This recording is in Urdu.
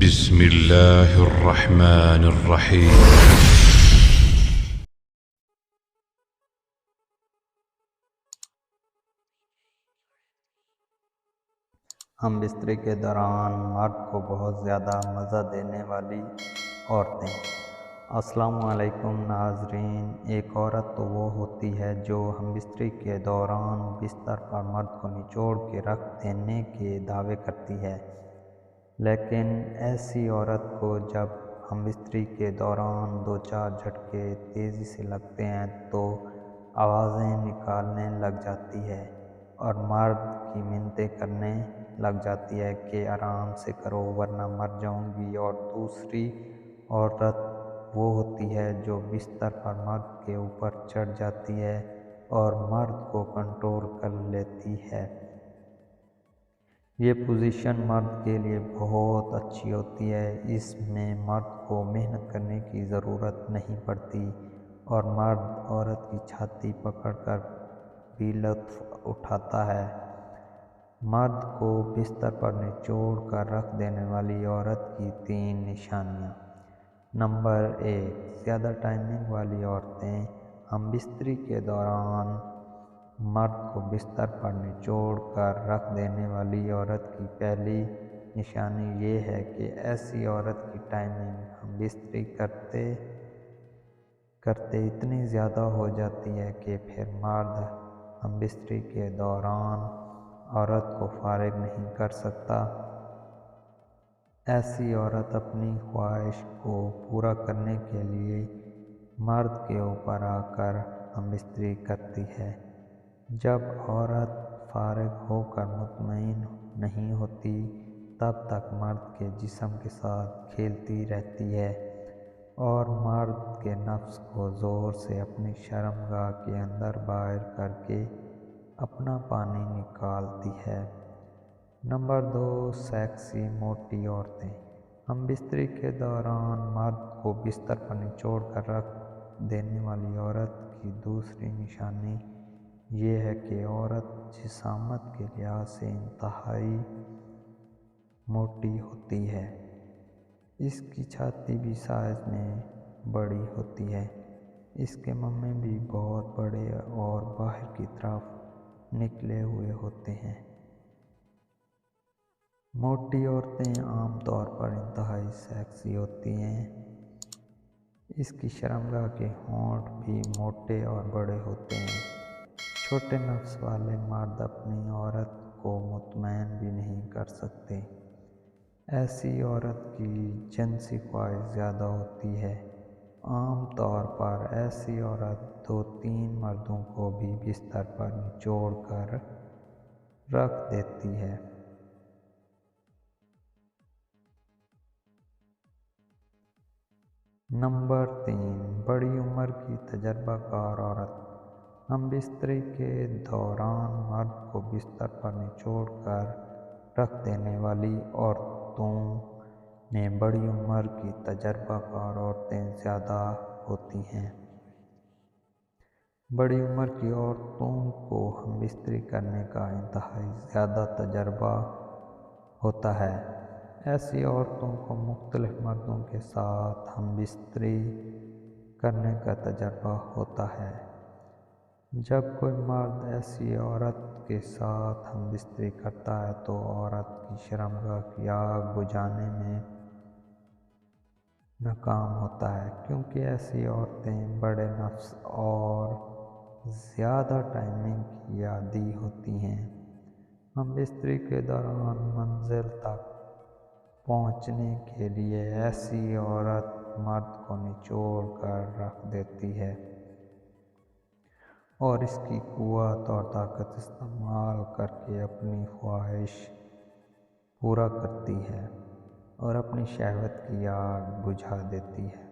بسم اللہ الرحمن الرحیم۔ ہم بستری کے دوران مرد کو بہت زیادہ مزہ دینے والی عورتیں۔ السلام علیکم ناظرین۔ ایک عورت تو وہ ہوتی ہے جو ہم بستری کے دوران بستر پر مرد کو نچوڑ کے رکھ دینے کے دعوے کرتی ہے، لیکن ایسی عورت کو جب ہم بستری کے دوران دو چار جھٹکے تیزی سے لگتے ہیں تو آوازیں نکالنے لگ جاتی ہے اور مرد کی منتیں کرنے لگ جاتی ہے کہ آرام سے کرو ورنہ مر جاؤں گی۔ اور دوسری عورت وہ ہوتی ہے جو بستر پر مرد کے اوپر چڑھ جاتی ہے اور مرد کو کنٹرول کر لیتی ہے۔ یہ پوزیشن مرد کے لیے بہت اچھی ہوتی ہے، اس میں مرد کو محنت کرنے کی ضرورت نہیں پڑتی اور مرد عورت کی چھاتی پکڑ کر بھی لطف اٹھاتا ہے۔ مرد کو بستر پر نچوڑ کر رکھ دینے والی عورت کی 3 نشانیاں۔ نمبر 1، زیادہ ٹائمنگ والی عورتیں۔ ہم بستری کے دوران مرد کو بستر پر نچوڑ کر رکھ دینے والی عورت کی پہلی نشانی یہ ہے کہ ایسی عورت کی ٹائمنگ ہم بستری کرتے کرتے اتنی زیادہ ہو جاتی ہے کہ پھر مرد ہم بستری کے دوران عورت کو فارغ نہیں کر سکتا۔ ایسی عورت اپنی خواہش کو پورا کرنے کے لیے مرد کے اوپر آ کر ہم بستری کرتی ہے۔ جب عورت فارغ ہو کر مطمئن نہیں ہوتی تب تک مرد کے جسم کے ساتھ کھیلتی رہتی ہے اور مرد کے نفس کو زور سے اپنی شرمگاہ کے اندر باہر کر کے اپنا پانی نکالتی ہے۔ نمبر 2، سیکسی موٹی عورتیں۔ ہم بستری کے دوران مرد کو بستر پر نچوڑ کر رکھ دینے والی عورت کی دوسری نشانی یہ ہے کہ عورت جسامت کے لحاظ سے انتہائی موٹی ہوتی ہے۔ اس کی چھاتی بھی سائز میں بڑی ہوتی ہے، اس کے ممے بھی بہت بڑے اور باہر کی طرف نکلے ہوئے ہوتے ہیں۔ موٹی عورتیں عام طور پر انتہائی سیکسی ہوتی ہیں۔ اس کی شرمگاہ کے ہونٹ بھی موٹے اور بڑے ہوتے ہیں۔ چھوٹے نفس والے مرد اپنی عورت کو مطمئن بھی نہیں کر سکتے۔ ایسی عورت کی جنسی خواہش زیادہ ہوتی ہے۔ عام طور پر ایسی عورت 2-3 مردوں کو بھی بستر پر نچوڑ کر رکھ دیتی ہے۔ نمبر 3، بڑی عمر کی تجربہ کار عورت۔ ہم بستری کے دوران مرد کو بستر پر نچوڑ کر رکھ دینے والی عورتوں میں بڑی عمر کی تجربہ کار عورتیں زیادہ ہوتی ہیں۔ بڑی عمر کی عورتوں کو ہم بستری کرنے کا انتہائی زیادہ تجربہ ہوتا ہے۔ ایسی عورتوں کو مختلف مردوں کے ساتھ ہم بستری کرنے کا تجربہ ہوتا ہے۔ جب کوئی مرد ایسی عورت کے ساتھ ہم بستری کرتا ہے تو عورت کی شرمگاہ کی آگ بجھانے میں ناکام ہوتا ہے، کیونکہ ایسی عورتیں بڑے نفس اور زیادہ ٹائمنگ کی عادی ہوتی ہیں۔ ہم بستری کے دوران منزل تک پہنچنے کے لیے ایسی عورت مرد کو نچوڑ کر رکھ دیتی ہے اور اس کی قوت اور طاقت استعمال کر کے اپنی خواہش پورا کرتی ہے اور اپنی شہوت کی آگ بجھا دیتی ہے۔